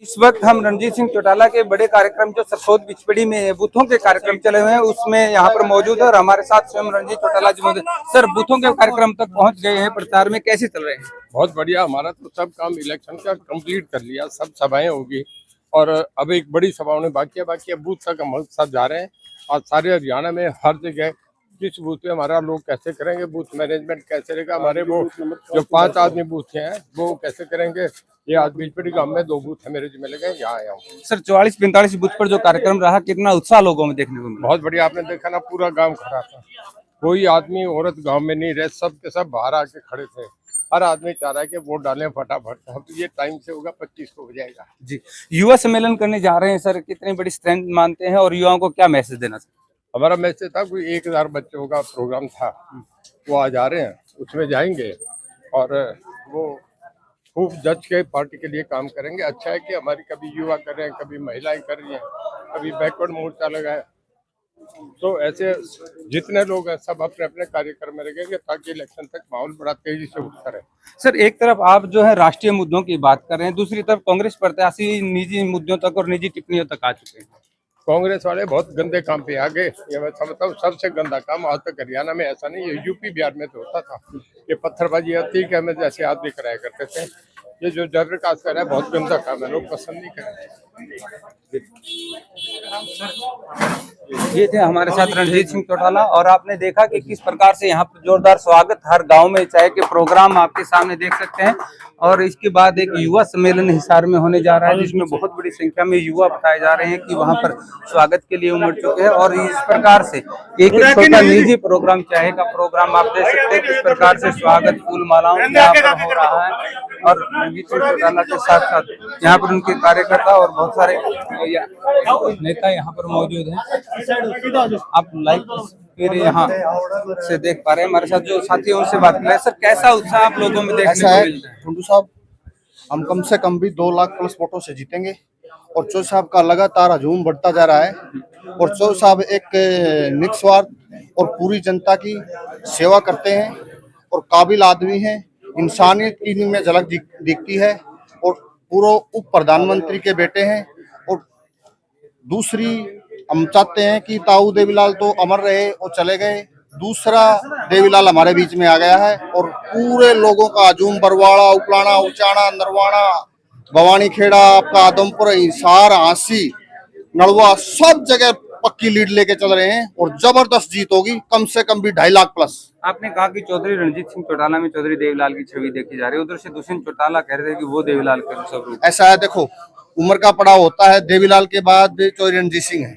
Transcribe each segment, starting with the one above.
इस वक्त हम रणजीत सिंह चौटाला के बड़े कार्यक्रम जो सरसोद बिचपड़ी में बूथों के कार्यक्रम चले हुए हैं उसमें यहाँ पर मौजूद है और हमारे साथ स्वयं रणजीत चौटाला जी मौजूद। सर, बूथों के कार्यक्रम तक पहुँच गए हैं, प्रचार में कैसे चल रहे हैं? बहुत बढ़िया। हमारा तो सब काम इलेक्शन का कंप्लीट कर लिया, सब सभाएं होगी और अब एक बड़ी सभा होने बाकी है बूथ तक हम सब जा रहे हैं। और सारे हरियाणा में हर जगह किस बूथ पे हमारा लोग कैसे करेंगे, बूथ मैनेजमेंट कैसे रहेगा, हमारे वो जो 5 आदमी बूथ हैं वो कैसे करेंगे। ये आज बिचपड़ी गांव में 2 बूथ है मेरे जिम्मे लगे, यहाँ आया हूँ। सर, 44-45 बूथ पर जो कार्यक्रम रहा, कितना उत्साह लोगों में देखने को मिला? बहुत बढ़िया। आपने देखा ना, पूरा गाँव खड़ा था, कोई आदमी औरत गाँव में नहीं रहे, सब के सब बाहर आके खड़े थे। हर आदमी चाह रहा है कि वोट डालें फटाफट। अब ये टाइम से होगा, 25 को हो जाएगा जी। युवा सम्मेलन करने जा रहे हैं सर, कितनी बड़ी स्ट्रेंथ मानते हैं और युवाओं को क्या मैसेज देना सर? हमारा मैसेज था, कोई 1000 बच्चों का प्रोग्राम था, वो आज आ रहे हैं, उसमें जाएंगे और वो खूब जज के पार्टी के लिए काम करेंगे। अच्छा है कि हमारी कभी युवा कर रहे हैं, कभी महिलाएं कर रही हैं, कभी बैकवर्ड मोर्चा लगा है, तो ऐसे जितने लोग हैं सब अपने अपने कार्यक्रम में लगेंगे ताकि इलेक्शन तक माहौल बड़ा तेजी से उठता रहे। सर, एक तरफ आप जो है राष्ट्रीय मुद्दों की बात कर रहे हैं, दूसरी तरफ कांग्रेस प्रत्याशी निजी मुद्दों तक और निजी टिप्पणियों तक आ चुके हैं। कांग्रेस वाले बहुत गंदे काम पे आ गए। ये मैं समझता हूँ सबसे गंदा काम। आज तक हरियाणा में ऐसा नहीं, ये यूपी बिहार में तो होता था। ये पत्थरबाजी आती है में जैसे आदमी कराया करते थे। ये जो जबरदस्त कर रहा है बहुत गंदा काम है, लोग पसंद नहीं करें। ये थे हमारे साथ रणजीत सिंह चौटाला और आपने देखा कि किस प्रकार से यहाँ पर जोरदार स्वागत हर गांव में चाहे के प्रोग्राम आपके सामने देख सकते हैं। और इसके बाद एक युवा सम्मेलन हिसार में होने जा रहा है जिसमें बहुत बड़ी संख्या में युवा बताए जा रहे हैं कि वहां पर स्वागत के लिए उमड़ चुके हैं। और इस प्रकार से एक छोटा निजी प्रोग्राम चाहे का प्रोग्राम आप देख सकते हैं किस प्रकार से स्वागत फूल मालाओं यहाँ पर हो रहा है। और रणजीत सिंह चौटाला के साथ साथ यहाँ पर उनके कार्यकर्ता और बहुत सारे नेता यहाँ पर मौजूद हैं। आप लाइव फिर यहाँ से देख पा रहे हैं, हमारे साथ जो साथी हैं उनसे बात कर रहे हैं। सर, कैसा उत्साह आप लोगों में देखने को मिलता है? टुंडू साहब, हम कम से कम भी 2 लाख प्लस वोटों से जीतेंगे और चौधरी साहब का लगातार हजूम बढ़ता जा रहा है। और चौधरी साहब एक निस्वार्थ और पूरी जनता की सेवा करते हैं और काबिल आदमी हैं। इंसानियत की इनमें झलक दिखती है और पूर्व उप प्रधानमंत्री के बेटे हैं। और दूसरी, हम चाहते हैं कि ताऊ देवीलाल तो अमर रहे और चले गए, दूसरा देवीलाल हमारे बीच में आ गया है और पूरे लोगों का हजूम बरवाड़ा, उपलाना, उचाना, नरवाना, भवानी खेड़ा, आपका आदमपुर, हिसार, हांसी, नड़वा, सब जगह पक्की लीड लेके चल रहे हैं और जबरदस्त जीत होगी, कम से कम भी 2.5 लाख प्लस। आपने कहा कि चौधरी रणजीत सिंह चौटाला में चौधरी देवीलाल की छवि देखी जा रही है, उधर से दुष्यंत चौटाला कह रहे थे कि वो देवीलाल के स्वरूप। ऐसा है, देखो उम्र का पड़ाव होता है, देवीलाल के बाद चौधरी रणजीत सिंह है,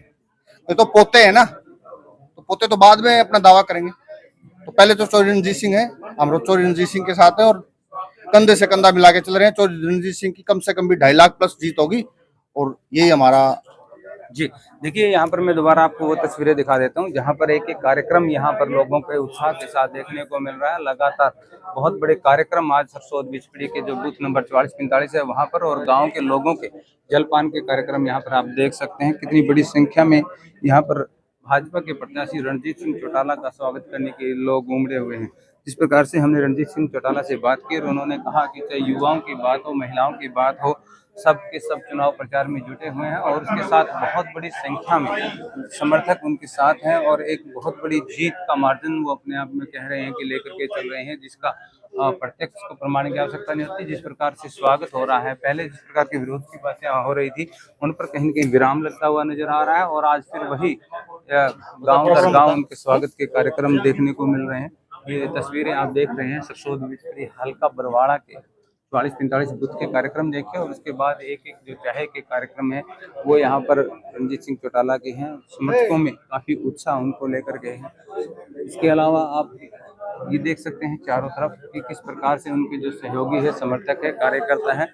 ये तो पोते हैं ना, तो पोते तो बाद में अपना दावा करेंगे। तो पहले तो चौधरी रणजीत सिंह है, हम लोग चौधरी रणजीत सिंह के साथ है और कंधे से कंधा मिला के चल रहे हैं। चौधरी रणजीत सिंह की कम से कम भी 2.5 लाख प्लस जीत होगी और यही हमारा। जी देखिए, यहाँ पर मैं दोबारा आपको वो तस्वीरें दिखा देता हूँ जहाँ पर एक एक कार्यक्रम यहाँ पर लोगों के उत्साह के साथ देखने को मिल रहा है। लगातार बहुत बड़े कार्यक्रम आज सरसोद बिचपड़ी के जो बूथ नंबर 44-45 है वहाँ पर और गांव के लोगों के जलपान के कार्यक्रम यहाँ पर आप देख सकते हैं। कितनी बड़ी संख्या में यहाँ पर भाजपा के प्रत्याशी रणजीत सिंह चौटाला का स्वागत करने के लोग उमड़े हुए हैं। जिस प्रकार से हमने रणजीत सिंह चौटाला से बात की और उन्होंने कहा कि चाहे युवाओं की बात हो, महिलाओं की बात हो, सब के सब चुनाव प्रचार में जुटे हुए हैं और उसके साथ बहुत बड़ी संख्या में समर्थक उनके साथ हैं और एक बहुत बड़ी जीत का मार्जिन वो अपने आप में कह रहे हैं कि लेकर के चल रहे हैं, जिसका प्रत्यक्ष को प्रमाण की आवश्यकता नहीं होती। जिस प्रकार से स्वागत हो रहा है, पहले जिस प्रकार के विरोध की बातें हो रही थी उन पर कहीं न कहीं विराम लगता हुआ नजर आ रहा है और आज फिर वही गाँव दर गाँव उनके स्वागत के कार्यक्रम देखने को मिल रहे हैं। ये तस्वीरें आप देख रहे हैं सरसोद बिचपड़ी हल्का बरवाड़ा के 44-45 बूथ के कार्यक्रम देखे और उसके बाद एक एक जो चाहे के कार्यक्रम है वो यहाँ पर रणजीत सिंह चौटाला के हैं। समर्थकों में काफी उत्साह उनको लेकर गए हैं। इसके अलावा आप ये देख सकते हैं चारों तरफ कि किस प्रकार से उनके जो सहयोगी है, समर्थक है, कार्यकर्ता है,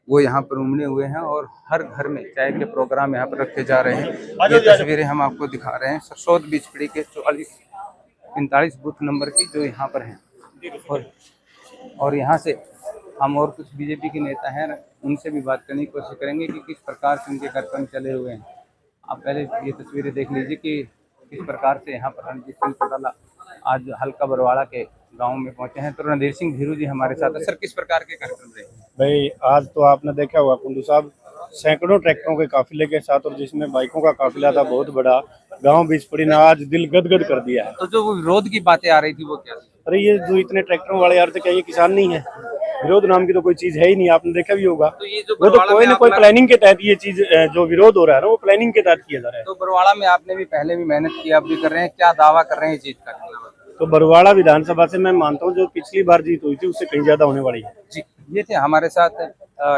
वो यहाँ पर उमड़े हुए हैं और हर घर में चाय के प्रोग्राम यहाँ पर रखे जा रहे हैं। ये तस्वीरें हम आपको दिखा रहे हैं सरसोद बिचपड़ी के 44-45 बूथ नंबर की जो यहाँ पर हैं। और यहाँ से हम और कुछ बीजेपी के नेता हैं उनसे भी बात करने की कोशिश करेंगे कि किस प्रकार से उनके कार्यक्रम चले हुए हैं। आप पहले ये तस्वीरें देख लीजिए कि किस प्रकार से यहाँ पर रणजीत सिंह चौटाला आज हल्का बरवाड़ा के गांव में पहुंचे हैं। तो रणधीर सिंह धीरू जी हमारे साथ है। सर, किस प्रकार के कार्यक्रम रहे? भाई आज तो आपने देखा होगा कुंडू साहब, सैकड़ों ट्रैक्टरों के काफिले के साथ और जिसमें बाइकों का काफिला था बहुत बड़ा, गांव बीच पड़ी ने आज दिल गदगद कर दिया है। तो जो वो विरोध की बातें आ रही थी वो क्या थी? अरे ये जो इतने ट्रैक्टरों वाले यार थे, क्या ये किसान नहीं है? विरोध नाम की तो कोई चीज है ही नहीं, आपने देखा भी होगा। तो ये जो वो तो बरवाड़ा कोई में ना कोई आपने- प्लानिंग के तहत ये चीज जो विरोध हो रहा है ना, वो प्लानिंग के तहत किया जा रहा है। तो बरवाड़ा में आपने भी पहले भी मेहनत की, अब भी कर रहे हैं, क्या दावा कर रहे हैं इस चीज का? तो बरवाड़ा विधानसभा से मैं मानता हूँ जो पिछली बार जीत हुई थी उससे कहीं ज्यादा होने वाली है। जी, ये थे हमारे साथ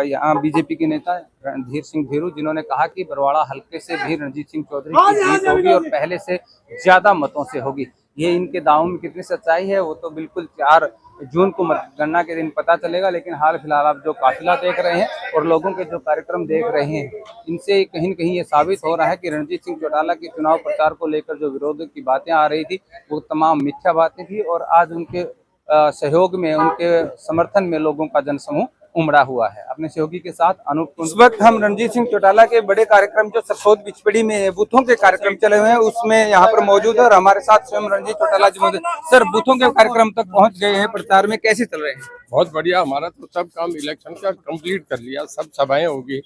यहाँ बीजेपी के नेता रणधीर सिंह धेरू, जिन्होंने कहा कि बरवाड़ा हल्के से भी रणजीत सिंह चौधरी की जीत होगी और पहले से ज्यादा मतों से होगी। ये इनके दावों में कितनी सच्चाई है वो तो बिल्कुल 4 जून को मतगणना के दिन पता चलेगा। लेकिन हाल फिलहाल आप जो काफिला देख रहे हैं और लोगों के जो कार्यक्रम देख रहे हैं, इनसे कहीं न कहीं ये साबित हो रहा है कि रणजीत सिंह चौटाला के चुनाव प्रचार को लेकर जो विरोध की बातें आ रही थी वो तमाम मिथ्या बातें थी और आज उनके सहयोग में, उनके समर्थन में लोगों का जनसमूह उमड़ा हुआ है। अपने सहयोगी के साथ अनूप। इस वक्त हम रणजीत सिंह चौटाला के बड़े कार्यक्रम जो सरसोद बिचपड़ी में बूथों के कार्यक्रम चले हुए हैं उसमें यहाँ पर मौजूद है और हमारे साथ स्वयं रणजीत चौटाला जी मौजूद। सर, बूथों के कार्यक्रम तक पहुँच गए हैं, प्रचार में कैसे चल रहे हैं? बहुत बढ़िया। हमारा तो सब काम इलेक्शन का कंप्लीट कर लिया, सब सभाएं होगी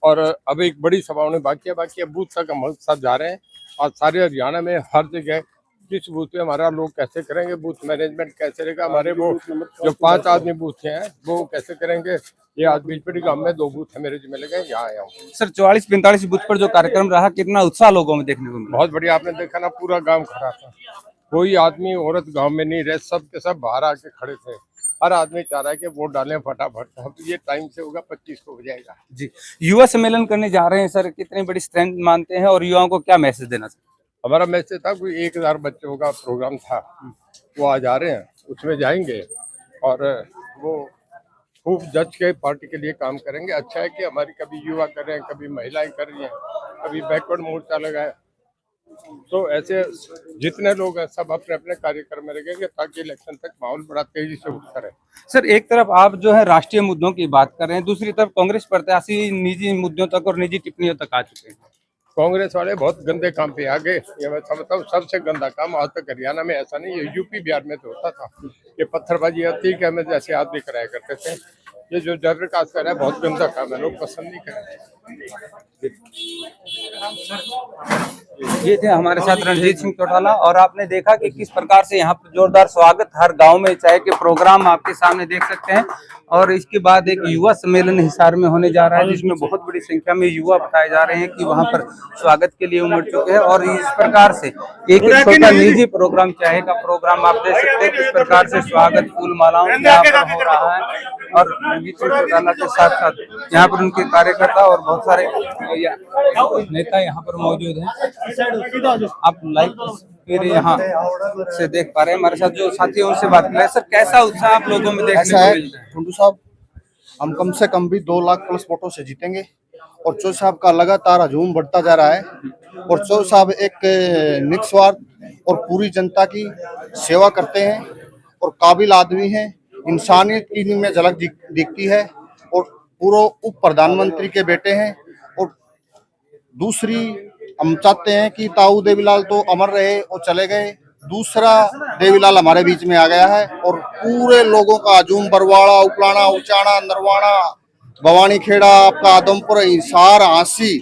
और अब एक बड़ी सभा होने बाकी है बूथ तक हम सब जा रहे हैं। और सारे हरियाणा में हर जगह किस बूथ पे हमारा लोग कैसे करेंगे, बूथ मैनेजमेंट कैसे रहेगा, हमारे वो जो 5 आदमी बूथ हैं वो कैसे करेंगे, ये आज बीजपेटी गांव में 2 बूथ है मेरे जिम्मे लगे, यहाँ आया हूँ। सर, 44-45 बूथ पर जो कार्यक्रम रहा, कितना उत्साह लोगों में देखने को मिला? बहुत बढ़िया। आपने देखा ना, पूरा गांव खड़ा था, कोई आदमी औरत गांव में नहीं रहे, सब के सब बाहर आके खड़े थे। हर आदमी चाह रहा है कि वोट डालें फटाफट। अब ये टाइम से होगा, 25 को हो जाएगा। जी, युवा सम्मेलन करने जा रहे हैं सर, कितनी बड़ी स्ट्रेंथ मानते हैं और युवाओं को क्या मैसेज देना सर? हमारा मैसेज था, कोई 1000 बच्चों का प्रोग्राम था, वो आज आ रहे हैं, उसमें जाएंगे और वो खूब जज के पार्टी के लिए काम करेंगे। अच्छा है कि हमारी कभी युवा कर रहे हैं, कभी महिलाएं कर रही हैं, कभी बैकवर्ड मोर्चा लगा है। तो ऐसे जितने लोग हैं सब अपने अपने कार्यक्रम में लगेंगे ताकि इलेक्शन तक माहौल बड़ा तेजी से उठता रहे। सर, एक तरफ आप जो है राष्ट्रीय मुद्दों की बात कर रहे हैं, दूसरी तरफ कांग्रेस प्रत्याशी निजी मुद्दों तक और निजी टिप्पणियों तक आ चुके हैं। कांग्रेस वाले बहुत गंदे काम पे आगे, ये मैं समझता हूँ सबसे गंदा काम। आज तक हरियाणा में ऐसा नहीं है, यूपी बिहार में तो होता था, ये पत्थरबाजी होती है में जैसे आदमी कराया करते थे। ये जो जर्र काज कर रहा है बहुत गंदा काम है, लोग पसंद नहीं करें। ये थे हमारे साथ रणजीत सिंह चौटाला और आपने देखा कि किस प्रकार से यहाँ पर जोरदार स्वागत हर गांव में चाहे कि प्रोग्राम आपके सामने देख सकते हैं। और इसके बाद एक युवा सम्मेलन हिसार में होने जा रहा है जिसमें बहुत बड़ी संख्या में युवा बताए जा रहे हैं कि वहां पर स्वागत के लिए उमड़ चुके हैं। और इस प्रकार से एक छोटा निजी प्रोग्राम चाहे का प्रोग्राम आप देख सकते हैं किस प्रकार से स्वागत फूल मालाओं यहाँ पर हो रहा है। और रणजीत सिंह चौटाला के साथ साथ यहाँ पर उनके कार्यकर्ता और बहुत सारे नेता यहाँ पर मौजूद हैं। आप लाइव तस्वीरें यहाँ से देख पा रहे हैं। हमारे साथ जो साथी हैं उनसे बात कर रहे हैं। सर, कैसा उत्साह आप लोगों में देखने ऐसा को है मिल रहा है? टुंडू साहब, हम कम से कम भी 2 लाख प्लस वोटों से जीतेंगे और चौधरी साहब का लगातार हजूम बढ़ता जा रहा है। और चौधरी साहब एक निस्वार्थ और पूरी जनता की सेवा करते हैं और काबिल आदमी हैं, इंसानियत की इनमें झलक दिखती है और पूर्व उप प्रधानमंत्री के बेटे हैं। और दूसरी, हम चाहते हैं कि ताऊ देवीलाल तो अमर रहे और चले गए, दूसरा देवीलाल हमारे बीच में आ गया है और पूरे लोगों का हजूम बरवाड़ा, उपलाना, उचाना, नरवाना, भवानी खेड़ा, आपका आदमपुर, हिसार, हांसी,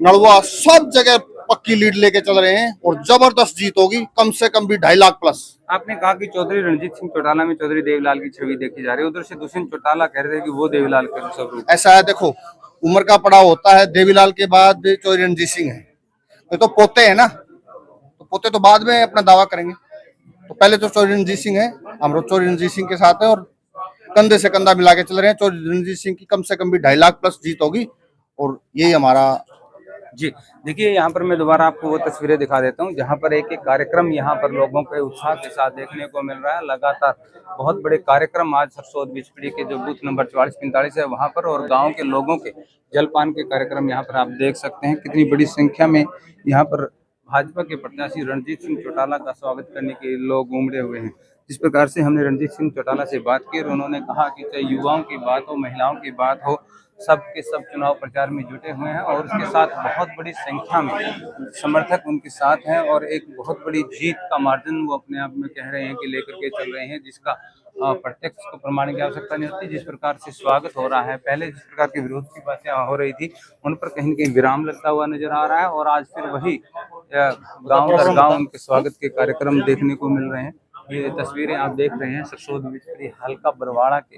नड़वा, सब जगह पक्की लीड लेके चल रहे हैं और जबरदस्त जीत होगी, कम से कम भी 2.5 लाख प्लस। आपने कहा कि चौधरी रणजीत सिंह चौटाला में चौधरी देवीलाल की छवि देखी जा रही है, उधर से दुष्यंत चौटाला कह रहे थे कि वो देवीलाल का स्वरूप। ऐसा है, देखो उम्र का पड़ाव होता है, देवीलाल के बाद चौधरी रणजीत सिंह है, ये तो पोते हैं ना, तो पोते तो बाद में अपना दावा करेंगे, तो पहले तो चौधरी रणजीत सिंह है। हम चौधरी रणजीत सिंह के साथ है और कंधे से कंधा मिला के चल रहे हैं। चौधरी रणजीत सिंह की कम से कम भी 2.5 लाख प्लस जीत होगी और यही हमारा। जी, देखिए यहाँ पर मैं दोबारा आपको वो तस्वीरें दिखा देता हूँ जहाँ पर एक एक कार्यक्रम यहाँ पर लोगों के उत्साह के साथ देखने को मिल रहा है। लगातार बहुत बड़े कार्यक्रम आज सरसोद बिचपड़ी के जो बूथ नंबर 44-45 है वहाँ पर और गांव के लोगों के जलपान के कार्यक्रम यहाँ पर आप देख सकते हैं। कितनी बड़ी संख्या में यहाँ पर भाजपा के प्रत्याशी रणजीत सिंह चौटाला का स्वागत करने के लिए लोग उमड़े हुए हैं। जिस प्रकार से हमने रणजीत सिंह चौटाला से बात की और उन्होंने कहा कि चाहे युवाओं की बात हो, महिलाओं की बात हो, सब के सब चुनाव प्रचार में जुटे हुए हैं और उसके साथ बहुत बड़ी संख्या में समर्थक उनके साथ हैं और एक बहुत बड़ी जीत का मार्जिन वो अपने आप में कह रहे हैं कि लेकर के चल रहे हैं, जिसका प्रत्यक्ष को प्रमाण की आवश्यकता नहीं होती। जिस प्रकार से स्वागत हो रहा है, पहले जिस प्रकार के विरोध की बातें हो रही थी उन पर कहीं न कहीं विराम लगता हुआ नजर आ रहा है और आज फिर वही गांव दर गांव उनके स्वागत के कार्यक्रम देखने को मिल रहे हैं। ये तस्वीरें आप देख रहे हैं सरसोद बिचपड़ी हल्का बरवाड़ा के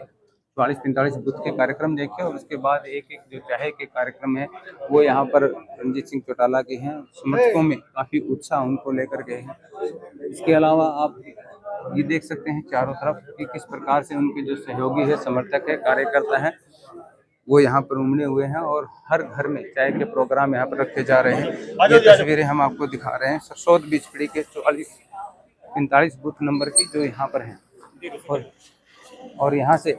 44-45 बूथ के कार्यक्रम देखे और उसके बाद एक एक जो चाहे के कार्यक्रम है वो यहाँ पर रणजीत सिंह चौटाला के हैं। समर्थकों में काफी उत्साह उनको लेकर गए हैं। इसके अलावा आप ये देख सकते हैं चारों तरफ कि किस प्रकार से उनके जो सहयोगी है, समर्थक है, कार्यकर्ता है, वो यहाँ पर उमड़े हुए हैं और हर घर में चाय के प्रोग्राम यहाँ पर रखे जा रहे हैं। ये तस्वीरें हम आपको दिखा रहे हैं सरसोद बिचपड़ी के 44-45 बूथ नंबर की जो यहाँ पर हैं और यहाँ से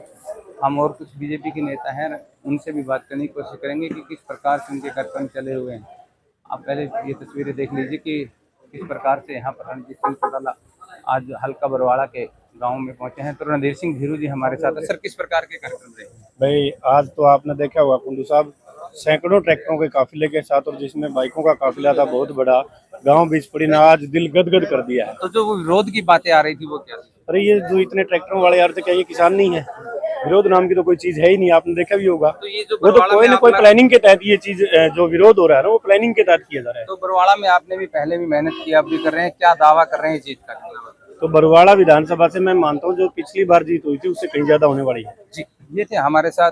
हम और कुछ बीजेपी के नेता हैं उनसे भी बात करने की कोशिश करेंगे कि किस प्रकार से उनके कार्यक्रम चले हुए हैं। आप पहले ये तस्वीरें देख लीजिए कि किस प्रकार से यहाँ पर रणजीत सिंह चौटाला आज हल्का बरवाड़ा के गांव में पहुंचे हैं। तो रणधीर सिंह धीरू जी हमारे साथ है। सर, किस प्रकार के कार्यक्रम रहे? भाई आज तो आपने देखा होगा कुंडू साहब सैकड़ों ट्रैक्टरों के काफिले के साथ और जिसमें बाइकों का काफिला था बहुत बड़ा। गांव बिचपड़ी ने आज दिल गदगद कर दिया है। तो जो वो विरोध की बातें आ रही थी वो क्या थी? अरे ये जो इतने ट्रैक्टरों वाले यार, तो क्या ये किसान नहीं है? विरोध नाम की तो कोई चीज है ही नहीं, आपने देखा भी होगा। तो ये जो वो तो बरवाड़ा कोई में ना कोई आपने- प्लानिंग के तहत ये चीज जो विरोध हो रहा है ना वो प्लानिंग के तहत किया जा रहा है। तो बरवाड़ा में आपने भी पहले भी मेहनत की, अब भी कर रहे हैं, क्या दावा कर रहे हैं जीत का? तो बरवाड़ा विधानसभा से मैं मानता हूँ जो पिछली बार जीत हुई थी उससे कहीं ज्यादा होने वाली है। जी, ये थे हमारे साथ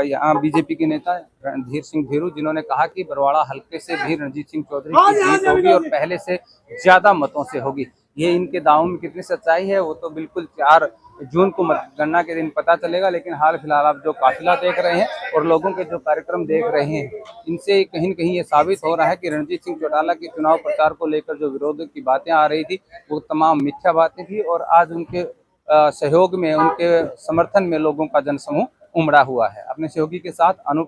यहाँ बीजेपी के नेता रणधीर सिंह धीरू, जिन्होंने कहा कि बरवाड़ा हल्के से भी रणजीत सिंह चौधरी की जीत होगी और पहले से ज्यादा मतों से होगी। ये इनके दावों में कितनी सच्चाई है वो तो बिल्कुल 4 जून को मतगणना के दिन पता चलेगा। लेकिन हाल फिलहाल आप जो काफिला देख रहे हैं और लोगों के जो कार्यक्रम देख रहे हैं, इनसे कहीं न कहीं ये साबित हो रहा है कि रणजीत सिंह चौटाला के चुनाव प्रचार को लेकर जो विरोध की बातें आ रही थी वो तमाम मिथ्या बातें थी और आज उनके सहयोग में, उनके समर्थन में लोगों का जनसमूह उमड़ा हुआ है। अपने सहयोगी के साथ अनूप